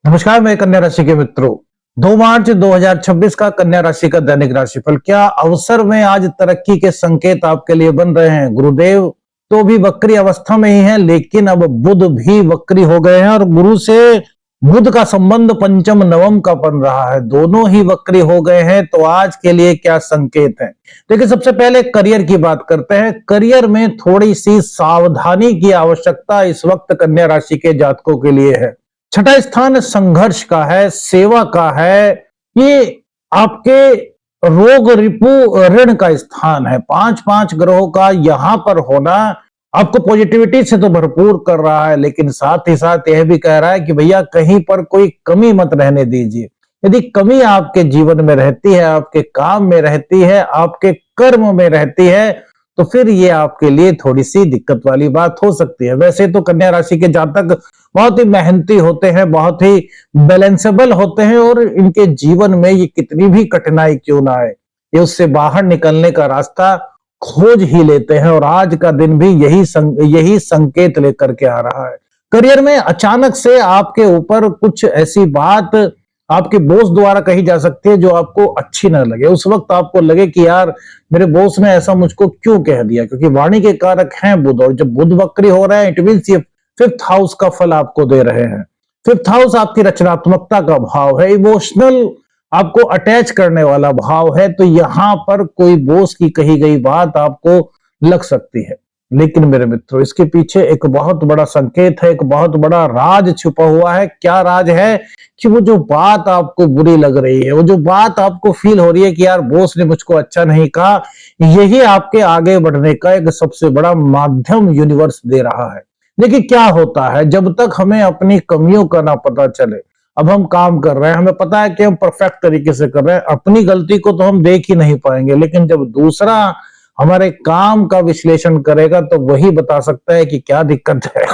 नमस्कार, मैं कन्या राशि के मित्रों। 2 मार्च 2026 का कन्या राशि का दैनिक राशिफल। क्या अवसर में आज तरक्की के संकेत आपके लिए बन रहे हैं? गुरुदेव तो भी वक्री अवस्था में ही है, लेकिन अब बुध भी वक्री हो गए हैं और गुरु से बुध का संबंध पंचम नवम का बन रहा है। दोनों ही वक्री हो गए हैं, तो आज के लिए क्या संकेत है? देखिए, सबसे पहले करियर की बात करते हैं। करियर में थोड़ी सी सावधानी की आवश्यकता इस वक्त कन्या राशि के जातकों के लिए है। छठा स्थान संघर्ष का है, सेवा का है। ये आपके रोग रिपु ऋण का स्थान है। 5-5 ग्रहों का यहां पर होना आपको पॉजिटिविटी से तो भरपूर कर रहा है, लेकिन साथ ही साथ यह भी कह रहा है कि भैया कहीं पर कोई कमी मत रहने दीजिए। यदि कमी आपके जीवन में रहती है, आपके काम में रहती है, आपके कर्म में रहती है, तो फिर ये आपके लिए थोड़ी सी दिक्कत वाली बात हो सकती है। वैसे तो कन्या राशि के जातक बहुत ही मेहनती होते हैं, बहुत ही बैलेंसेबल होते हैं और इनके जीवन में ये कितनी भी कठिनाई क्यों ना आए, ये उससे बाहर निकलने का रास्ता खोज ही लेते हैं। और आज का दिन भी यही संकेत लेकर के आ रहा है। करियर में अचानक से आपके ऊपर कुछ ऐसी बात आपके बॉस द्वारा कही जा सकती है जो आपको अच्छी ना लगे। उस वक्त आपको लगे कि यार मेरे बॉस ने ऐसा मुझको क्यों कह दिया, क्योंकि वाणी के कारक हैं बुध, और जब बुध वक्री हो रहे हैं इट मींस ये 5th हाउस का फल आपको दे रहे हैं। 5th हाउस आपकी रचनात्मकता का भाव है, इमोशनल आपको अटैच करने वाला भाव है। तो यहां पर कोई बॉस की कही गई बात आपको लग सकती है, लेकिन मेरे मित्रों इसके पीछे एक बहुत बड़ा संकेत है, एक बहुत बड़ा राज छुपा हुआ है। क्या राज है? कि वो जो बात आपको बुरी लग रही है, वो जो बात आपको फील हो रही है कि यार बॉस ने मुझको अच्छा नहीं कहा, यही आपके आगे बढ़ने का एक सबसे बड़ा माध्यम यूनिवर्स दे रहा है। देखिए क्या होता है, जब तक हमें अपनी कमियों का ना पता चले, अब हम काम कर रहे हैं, हमें पता है कि हम परफेक्ट तरीके से कर रहे हैं, अपनी गलती को तो हम देख ही नहीं पाएंगे, लेकिन जब दूसरा हमारे काम का विश्लेषण करेगा तो वही बता सकता है कि क्या दिक्कत है।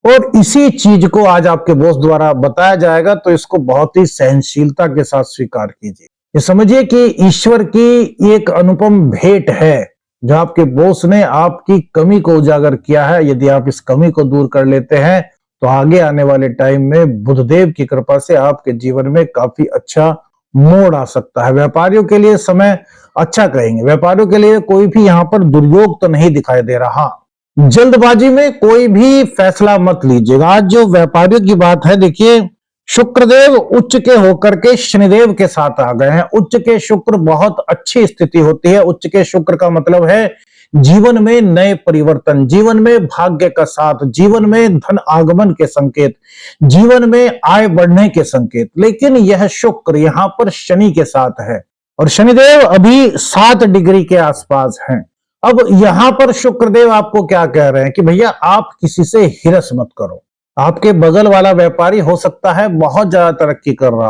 और इसी चीज को आज आपके बॉस द्वारा बताया जाएगा, तो इसको बहुत ही सहनशीलता के साथ स्वीकार कीजिए। ये समझिए कि ईश्वर की एक अनुपम भेंट है जो आपके बॉस ने आपकी कमी को उजागर किया है। यदि आप इस कमी को दूर कर लेते हैं तो आगे आने वाले टाइम में बुधदेव की कृपा से आपके जीवन में काफी अच्छा मोड़ आ सकता है। व्यापारियों के लिए समय अच्छा कहेंगे, व्यापारियों के लिए कोई भी यहाँ पर दुर्योग तो नहीं दिखाई दे रहा। जल्दबाजी में कोई भी फैसला मत लीजिएगा। आज जो व्यापारियों की बात है, देखिए शुक्रदेव उच्च के होकर के शनिदेव के साथ आ गए हैं। उच्च के शुक्र बहुत अच्छी स्थिति होती है। उच्च के शुक्र का मतलब है जीवन में नए परिवर्तन, जीवन में भाग्य का साथ, जीवन में धन आगमन के संकेत, जीवन में आय बढ़ने के संकेत। लेकिन यह शुक्र यहां पर शनि के साथ है और शनिदेव अभी 7 डिग्री के आसपास हैं। अब यहां पर शुक्रदेव आपको क्या कह रहे हैं कि भैया आप किसी से हिरस मत करो। आपके बगल वाला व्यापारी हो सकता है बहुत ज्यादा तरक्की कर रहा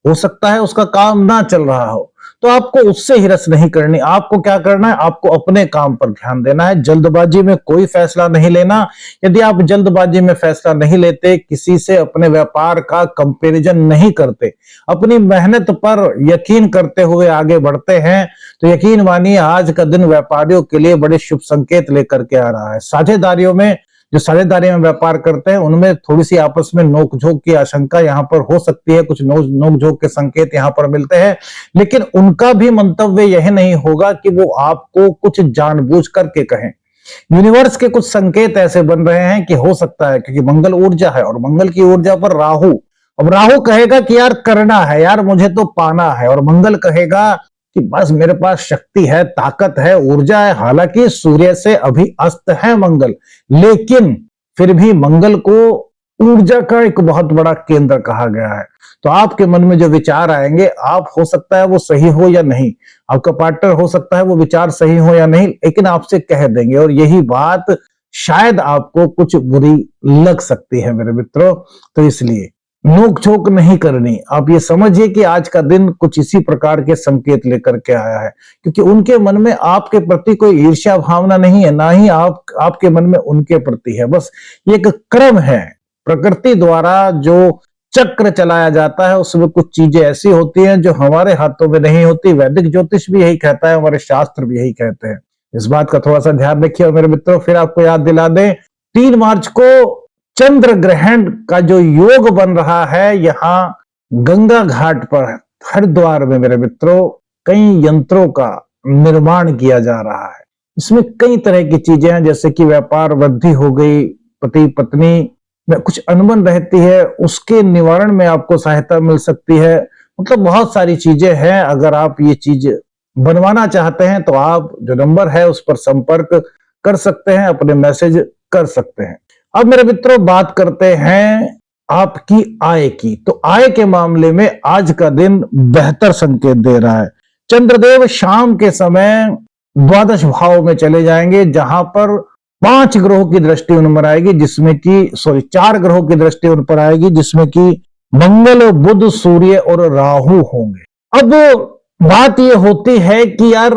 हो सकता है उसका काम ना चल रहा हो, तो आपको उससे हिरस नहीं करनी। आपको क्या करना है? आपको अपने काम पर ध्यान देना है। जल्दबाजी में कोई फैसला नहीं लेना। यदि आप जल्दबाजी में फैसला नहीं लेते, किसी से अपने व्यापार का कंपैरिजन नहीं करते, अपनी मेहनत पर यकीन करते हुए आगे बढ़ते हैं, तो यकीन मानिए आज का दिन व्यापारियों के लिए बड़े शुभ संकेत लेकर के आ रहा है। साझेदारियों में जो साझेदारी में व्यापार करते हैं उनमें थोड़ी सी आपस में नोकझोंक की आशंका यहाँ पर हो सकती है। कुछ नोकझोंक के संकेत यहाँ पर मिलते हैं, लेकिन उनका भी मंतव्य यह नहीं होगा कि वो आपको कुछ जानबूझ करके कहें। यूनिवर्स के कुछ संकेत ऐसे बन रहे हैं कि हो सकता है, क्योंकि मंगल ऊर्जा है और मंगल की ऊर्जा पर राहु, अब राहु कहेगा कि यार करना है, यार मुझे तो पाना है, और मंगल कहेगा कि बस मेरे पास शक्ति है, ताकत है, ऊर्जा है। हालांकि सूर्य से अभी अस्त है मंगल, लेकिन फिर भी मंगल को ऊर्जा का एक बहुत बड़ा केंद्र कहा गया है। तो आपके मन में जो विचार आएंगे, आप हो सकता है वो सही हो या नहीं, आपका पार्टनर हो सकता है वो विचार सही हो या नहीं, लेकिन आपसे कह देंगे, और यही बात शायद आपको कुछ बुरी लग सकती है मेरे मित्रों। तो इसलिए नोक झोंक नहीं करनी। आप ये समझिए कि आज का दिन कुछ इसी प्रकार के संकेत लेकर के आया है, क्योंकि उनके मन में आपके प्रति कोई ईर्ष्या भावना नहीं है, ना ही आपके मन में उनके प्रति है। बस ये एक क्रम है, प्रकृति द्वारा जो चक्र चलाया जाता है उसमें कुछ चीजें ऐसी होती हैं जो हमारे हाथों में नहीं होती। वैदिक ज्योतिष भी यही कहता है, हमारे शास्त्र भी यही कहते हैं। इस बात का थोड़ा सा ध्यान रखिए। और मेरे मित्रों फिर आपको याद दिला दें, 3 मार्च को चंद्र ग्रहण का जो योग बन रहा है यहाँ गंगा घाट पर हरिद्वार में मेरे मित्रों, कई यंत्रों का निर्माण किया जा रहा है। इसमें कई तरह की चीजें हैं, जैसे कि व्यापार वृद्धि हो गई, पति पत्नी में कुछ अनबन रहती है, उसके निवारण में आपको सहायता मिल सकती है। मतलब बहुत सारी चीजें हैं। अगर आप ये चीज बनवाना चाहते हैं तो आप जो नंबर है उस पर संपर्क कर सकते हैं, अपने मैसेज कर सकते हैं। अब मेरे मित्रों बात करते हैं आपकी आय की। तो आय के मामले में आज का दिन बेहतर संकेत दे रहा है। चंद्रदेव शाम के समय द्वादश भाव में चले जाएंगे, जहां पर 5 ग्रहों की दृष्टि उन पर आएगी, जिसमें कि 4 ग्रहों की दृष्टि उन पर आएगी, जिसमें कि मंगल, बुध, सूर्य और राहु होंगे। अब बात यह होती है कि यार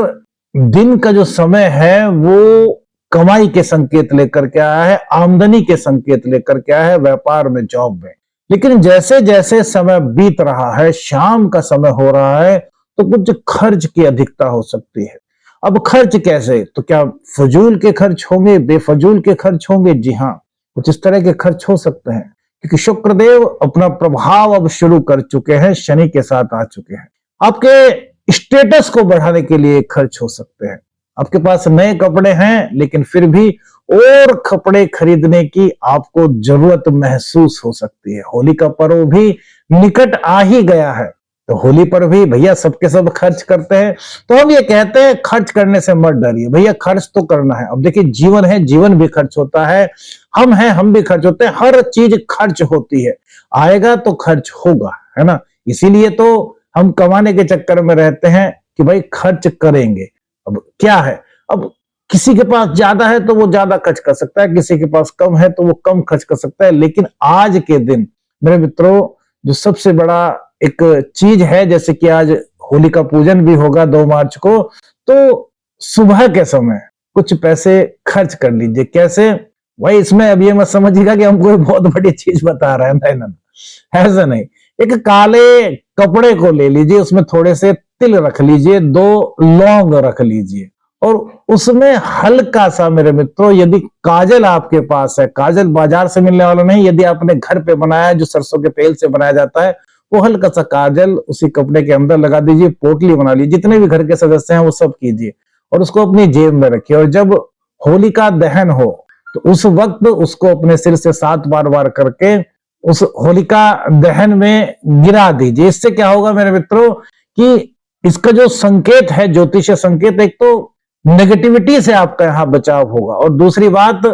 दिन का जो समय है वो कमाई के संकेत लेकर के आया है, आमदनी के संकेत लेकर के आया है, व्यापार में, जॉब में। लेकिन जैसे जैसे समय बीत रहा है, शाम का समय हो रहा है, तो कुछ खर्च की अधिकता हो सकती है। अब खर्च कैसे? तो क्या फजूल के खर्च होंगे, बेफजूल के खर्च होंगे? जी हाँ, कुछ इस तरह के खर्च हो सकते हैं, क्योंकि शुक्रदेव अपना प्रभाव अब शुरू कर चुके हैं, शनि के साथ आ चुके हैं। आपके स्टेटस को बढ़ाने के लिए खर्च हो सकते हैं। आपके पास नए कपड़े हैं, लेकिन फिर भी और कपड़े खरीदने की आपको जरूरत महसूस हो सकती है। होली का पर्व भी निकट आ ही गया है, तो होली पर भी भैया सबके सब खर्च करते हैं। तो हम ये कहते हैं खर्च करने से मत डरिए भैया, खर्च तो करना है। अब देखिए जीवन है, जीवन भी खर्च होता है, हम हैं, हम भी खर्च होते हैं, हर चीज खर्च होती है। आएगा तो खर्च होगा, है ना। इसीलिए तो हम कमाने के चक्कर में रहते हैं कि भाई खर्च करेंगे। अब क्या है, अब किसी के पास ज्यादा है तो वो ज्यादा खर्च कर सकता है, किसी के पास कम है तो वो कम खर्च कर सकता है। लेकिन आज के दिन मेरे मित्रों जो सबसे बड़ा एक चीज है, जैसे कि आज होली का पूजन भी होगा 2 मार्च को, तो सुबह के समय कुछ पैसे खर्च कर लीजिए। कैसे भाई, इसमें अब ये मत समझिएगा कि हम कोई बहुत बड़ी चीज बता रहे हैं, नहीं ना, ऐसा नहीं। एक काले कपड़े को ले लीजिए, उसमें थोड़े से तिल रख लीजिए, 2 लौंग रख लीजिए, और उसमें हल्का सा मेरे मित्रों, यदि काजल आपके पास है, काजल बाजार से मिलने वाला नहीं, यदि आपने घर पे बनाया जो सरसों के तेल से बनाया जाता है, वो हल्का सा काजल उसी कपड़े के अंदर लगा दीजिए, पोटली बना लीजिए, जितने भी घर के सदस्य हैं वो सब कीजिए, और उसको अपनी जेब में रखिए। और जब होलिका दहन हो तो उस वक्त उसको अपने सिर से 7 बार करके उस होलिका दहन में गिरा दीजिए। इससे क्या होगा मेरे मित्रों कि इसका जो संकेत है, ज्योतिषीय संकेत, एक तो नेगेटिविटी से आपका यहां बचाव होगा, और दूसरी बात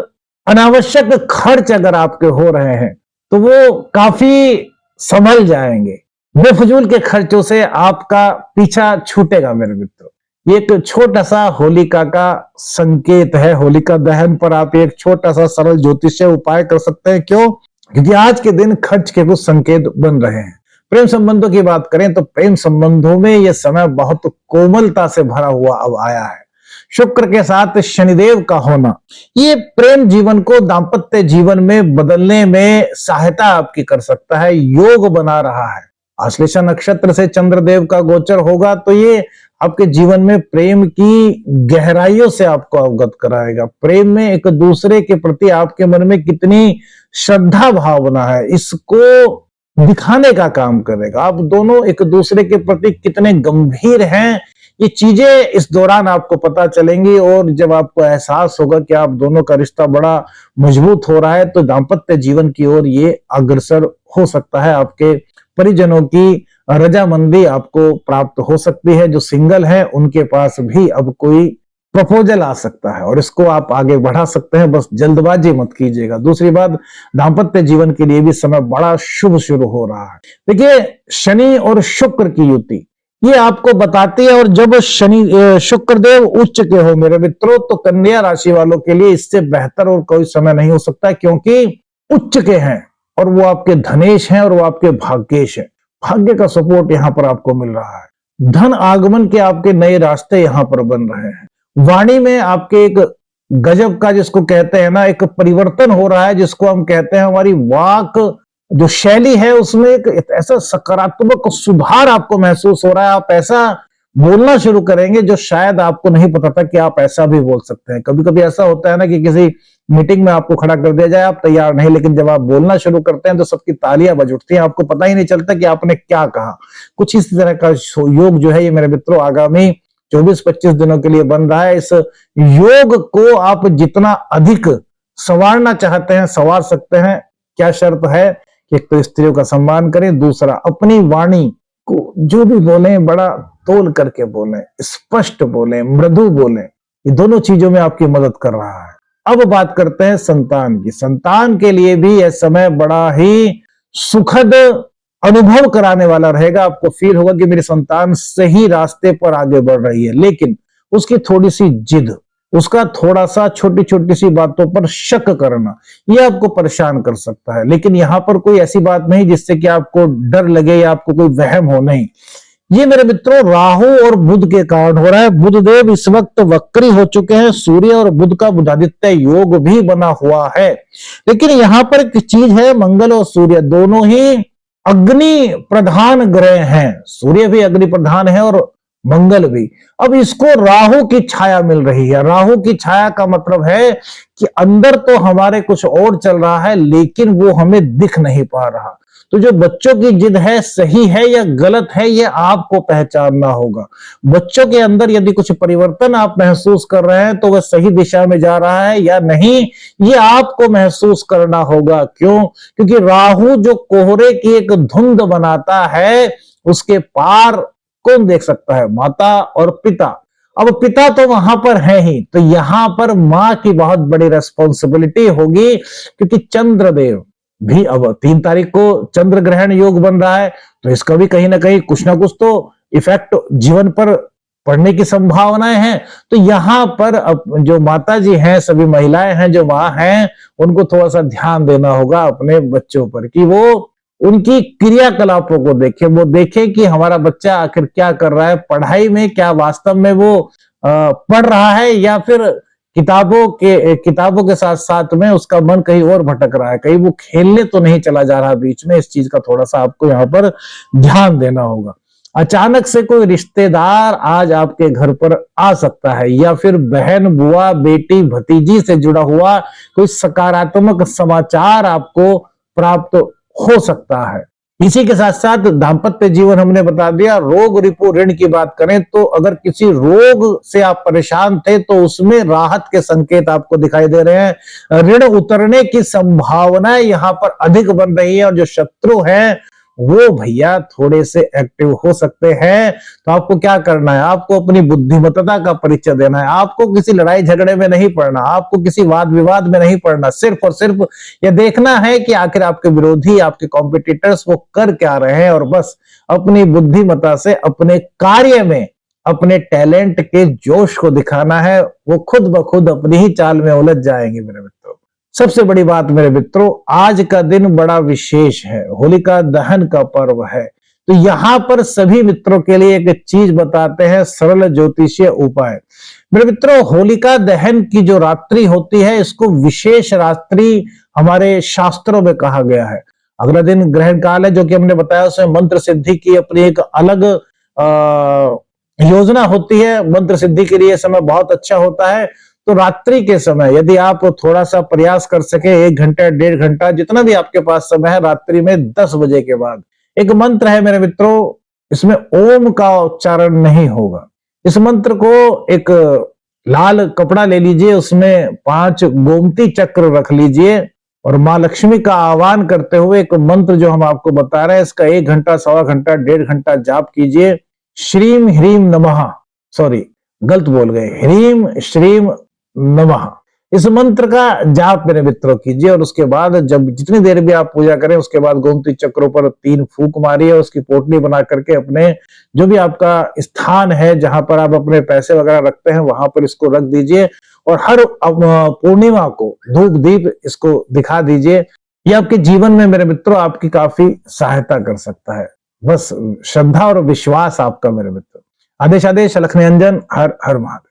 अनावश्यक खर्च अगर आपके हो रहे हैं तो वो काफी संभल जाएंगे। बेफजूल के खर्चों से आपका पीछा छूटेगा मेरे मित्रों। ये एक छोटा सा होलिका का संकेत है। होलिका दहन पर आप एक छोटा सा सरल ज्योतिषीय उपाय कर सकते हैं। क्यों? क्योंकि आज के दिन खर्च के कुछ संकेत बन रहे हैं। प्रेम संबंधों की बात करें तो प्रेम संबंधों में यह समय बहुत कोमलता से भरा हुआ अब आया है। शुक्र के साथ शनिदेव का होना ये प्रेम जीवन को दाम्पत्य जीवन में बदलने में सहायता आपकी कर सकता है, योग बना रहा है। आश्लेषा नक्षत्र से चंद्रदेव का गोचर होगा तो ये आपके जीवन में प्रेम की गहराइयों से आपको अवगत कराएगा। प्रेम में एक दूसरे के प्रति आपके मन में कितनी श्रद्धा भावना है, इसको दिखाने का काम करेगा। आप दोनों एक दूसरे के प्रति कितने गंभीर हैं, ये चीजें इस दौरान आपको पता चलेंगी। और जब आपको एहसास होगा कि आप दोनों का रिश्ता बड़ा मजबूत हो रहा है, तो दाम्पत्य जीवन की ओर ये अग्रसर हो सकता है। आपके परिजनों की रजामंदी आपको प्राप्त हो सकती है। जो सिंगल है उनके पास भी अब कोई प्रपोजल आ सकता है, और इसको आप आगे बढ़ा सकते हैं। बस जल्दबाजी मत कीजिएगा। दूसरी बात, दाम्पत्य जीवन के लिए भी समय बड़ा शुभ शुरू हो रहा है। देखिए शनि और शुक्र की युति ये आपको बताती है, और जब शनि शुक्रदेव उच्च के हो मेरे मित्रों, तो कन्या राशि वालों के लिए इससे बेहतर और कोई समय नहीं हो सकता, क्योंकि उच्च के हैं और वो आपके धनेश हैं और वो आपके भाग्येश हैं। भाग्य का सपोर्ट यहां पर आपको मिल रहा है। धन आगमन के आपके नए रास्ते यहां पर बन रहे हैं। वाणी में आपके एक गजब का, जिसको कहते हैं ना, एक परिवर्तन हो रहा है, जिसको हम कहते हैं हमारी वाक जो शैली है उसमें एक ऐसा सकारात्मक सुधार आपको महसूस हो रहा है। आप ऐसा बोलना शुरू करेंगे जो शायद आपको नहीं पता था कि आप ऐसा भी बोल सकते हैं। कभी कभी ऐसा होता है ना कि किसी मीटिंग में आपको खड़ा कर दिया जाए, आप तैयार नहीं, लेकिन जब आप बोलना शुरू करते हैं तो सबकी तालियां बज उठती हैं, आपको पता ही नहीं चलता कि आपने क्या कहा। कुछ इस तरह का योग जो है ये मेरे मित्रों आगामी 24-25 दिनों के लिए बन रहा है। इस योग को आप जितना अधिक संवारना चाहते हैं संवार सकते हैं। क्या शर्त है कि एक तो स्त्रियों का सम्मान करें, दूसरा अपनी वाणी को जो भी बोले बड़ा तोल करके बोले, स्पष्ट बोले, मृदु बोले। ये दोनों चीजों में आपकी मदद कर रहा है। अब बात करते हैं संतान की। संतान के लिए भी यह समय बड़ा ही सुखद अनुभव कराने वाला रहेगा। आपको फील होगा कि मेरी संतान सही रास्ते पर आगे बढ़ रही है, लेकिन उसकी थोड़ी सी जिद, उसका थोड़ा सा छोटी छोटी सी बातों पर शक करना, यह आपको परेशान कर सकता है। लेकिन यहां पर कोई ऐसी बात नहीं जिससे कि आपको डर लगे या आपको कोई वहम हो, नहीं। ये मेरे मित्रों राहु और बुध के कारण हो रहा है। बुध देव इस वक्त वक्री हो चुके हैं, सूर्य और बुध का बुधादित्य योग भी बना हुआ है। लेकिन यहां पर एक चीज है, मंगल और सूर्य दोनों ही अग्नि प्रधान ग्रह हैं। सूर्य भी अग्नि प्रधान है और मंगल भी। अब इसको राहु की छाया मिल रही है। राहु की छाया का मतलब है कि अंदर तो हमारे कुछ और चल रहा है, लेकिन वो हमें दिख नहीं पा रहा। तो जो बच्चों की जिद है सही है या गलत है, ये आपको पहचानना होगा। बच्चों के अंदर यदि कुछ परिवर्तन आप महसूस कर रहे हैं तो वह सही दिशा में जा रहा है या नहीं, ये आपको महसूस करना होगा। क्यों? क्योंकि राहु जो कोहरे की एक धुंध बनाता है, उसके पार कौन देख सकता है? माता और पिता। अब पिता तो वहां पर है ही, तो यहां पर मां की बहुत बड़ी रेस्पॉन्सिबिलिटी होगी, क्योंकि चंद्रदेव भी अब 3 तारीख को चंद्र ग्रहण योग बन रहा है, तो इसका भी कहीं ना कहीं कुछ ना कुछ तो इफेक्ट जीवन पर पड़ने की संभावनाएं हैं। तो यहां पर अब जो माता जी हैं, सभी महिलाएं हैं, जो मां हैं, उनको थोड़ा सा ध्यान देना होगा अपने बच्चों पर, कि वो उनकी क्रियाकलापों को देखें। वो देखें कि हमारा बच्चा आखिर क्या कर रहा है पढ़ाई में, क्या वास्तव में वो पढ़ रहा है या फिर किताबों के साथ साथ में उसका मन कहीं और भटक रहा है, कहीं वो खेलने तो नहीं चला जा रहा बीच में। इस चीज का थोड़ा सा आपको यहाँ पर ध्यान देना होगा। अचानक से कोई रिश्तेदार आज आपके घर पर आ सकता है, या फिर बहन, बुआ, बेटी, भतीजी से जुड़ा हुआ कोई सकारात्मक समाचार आपको प्राप्त हो सकता है। इसी के साथ साथ दाम्पत्य जीवन हमने बता दिया। रोग रिपु ऋण की बात करें तो अगर किसी रोग से आप परेशान थे तो उसमें राहत के संकेत आपको दिखाई दे रहे हैं। ऋण उतरने की संभावनाएं यहां पर अधिक बन रही है, और जो शत्रु हैं वो भैया थोड़े से एक्टिव हो सकते हैं। तो आपको क्या करना है? आपको अपनी बुद्धिमत्ता का परिचय देना है। आपको किसी लड़ाई झगड़े में नहीं पड़ना, आपको किसी वाद विवाद में नहीं पड़ना। सिर्फ और सिर्फ यह देखना है कि आखिर आपके विरोधी, आपके कॉम्पिटिटर्स वो कर क्या रहे हैं, और बस अपनी बुद्धिमत्ता से अपने कार्य में अपने टैलेंट के जोश को दिखाना है। वो खुद ब खुद अपनी ही चाल में उलझ जाएंगे मेरे मित्रों। सबसे बड़ी बात मेरे मित्रों, आज का दिन बड़ा विशेष है, होलिका दहन का पर्व है। तो यहां पर सभी मित्रों के लिए एक चीज बताते हैं, सरल ज्योतिषीय उपाय। मेरे मित्रों, होलिका दहन की जो रात्रि होती है, इसको विशेष रात्रि हमारे शास्त्रों में कहा गया है। अगला दिन ग्रहण काल है, जो कि हमने बताया, उसमें मंत्र सिद्धि की अपनी एक अलग योजना होती है। मंत्र सिद्धि के लिए समय बहुत अच्छा होता है। तो रात्रि के समय यदि आप थोड़ा सा प्रयास कर सके, 1 घंटा 1.5 घंटा जितना भी आपके पास समय है, रात्रि में 10 बजे के बाद एक मंत्र है मेरे मित्रों, इसमें ओम का उच्चारण नहीं होगा। इस मंत्र को एक लाल कपड़ा ले लीजिए, उसमें 5 गोमती चक्र रख लीजिए, और मां लक्ष्मी का आह्वान करते हुए एक मंत्र जो हम आपको बता रहे हैं, इसका 1 घंटा, सवा घंटा, 1.5 घंटा जाप कीजिए। श्रीम ह्रीम नमः, सॉरी गलत बोल गए, ह्रीम श्रीम नमः, इस मंत्र का जाप मेरे मित्रों कीजिए। और उसके बाद जब जितनी देर भी आप पूजा करें, उसके बाद गोमती चक्रों पर 3 फूंक मारिए, उसकी पोटली बना करके अपने जो भी आपका स्थान है जहां पर आप अपने पैसे वगैरह रखते हैं, वहां पर इसको रख दीजिए, और हर पूर्णिमा को धूप दीप इसको दिखा दीजिए। ये आपके जीवन में मेरे मित्रों आपकी काफी सहायता कर सकता है। बस श्रद्धा और विश्वास आपका मेरे मित्रों। आदेश अलख निरंजन। हर हर महादेव।